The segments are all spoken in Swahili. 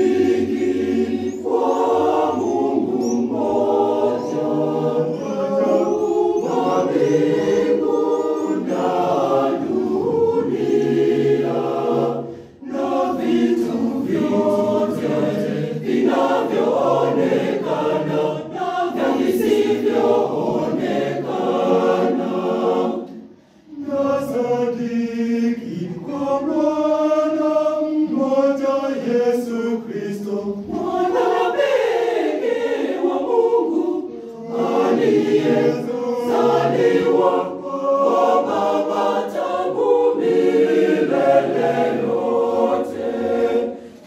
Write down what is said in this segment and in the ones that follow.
Sadiki kwa Mungu mmoja, wa mbingu na dunia, na vitu vyote vinavyoonekana na visivyoonekana. Nasadiki kwa Mwana mmoja Yesu Kristo, Mwana pekee wa Mungu, aliyezaliwa kwa Baba tangu milele yote,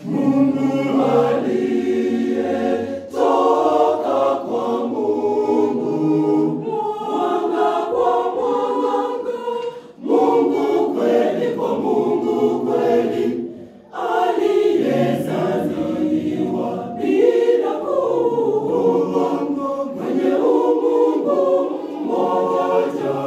Mungu aliyetoka kwa Mungu, mwanga kwa mwanga, Mungu kweli kwa Mungu kweli, aliyezaliwa bila kuumbwa, mwenye umungu mmoja,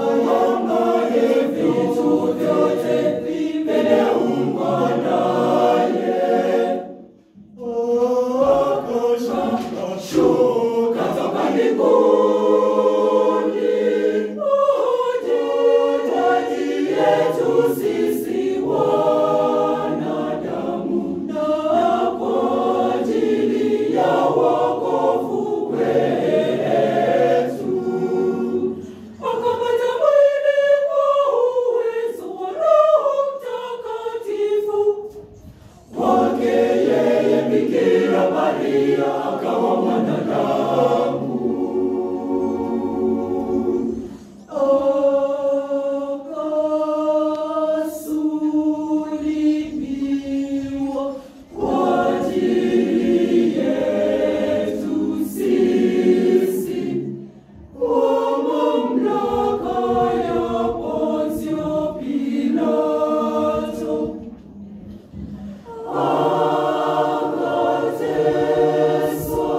ambaye vitu vyote vimeumbwa naye. Akashuka toka mbinguni, utujaji yetu sisi wanadamu, na kwa ajili ya wokovu wetu akapata mwili kwa uwezo wa Roho Mtakatifu. Kwake yeye Bikira Maria akawa mwanadamu, akasulubiwa kwa ajili yetu sisi, kwa mamlaka ya Pontio Pilato, akateswa,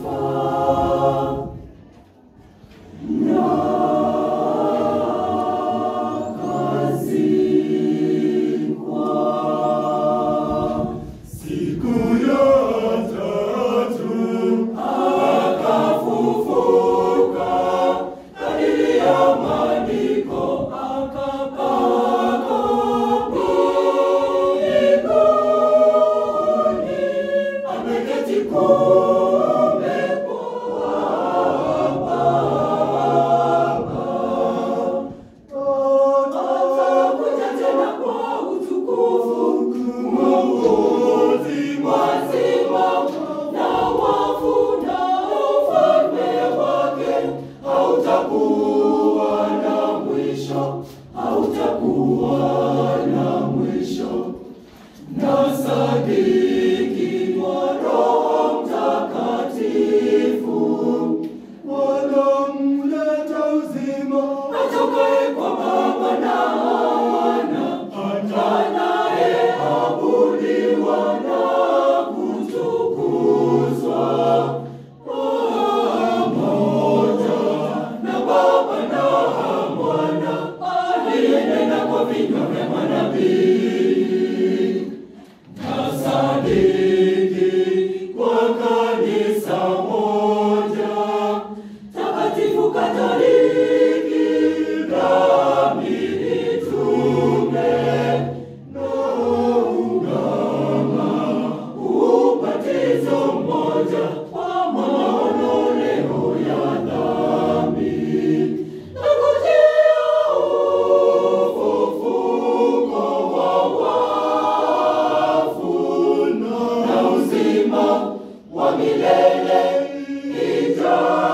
akafa, na akazikwa. Siku ya tatu akafufuka, kadiri ya maandiko akapaa mbinguni, ameketi kuume kwa Baba. Atakuja tena kwa utukufu, Mwokozi wazima na wafu, na ufalme wake hautakuwa na mwisho, hautakuwa na mwisho. Nasadiki kwa Roho Mtakatifu, Mwana mleta uzima, atokaye kwa Baba na Mwana, anayeabudiwa na kutukuzwa pamoja na Baba na Mwana, aliyenena kwa vinywa vya manabii. Nasadiki kwa kanisa moja takatifu Katoliki, dhambi mitume, na ungama ubatizo mmoja kwa maondoleo ya dhambi, na kujia ufufuko wa wafu, na uzima wa milele ijayo.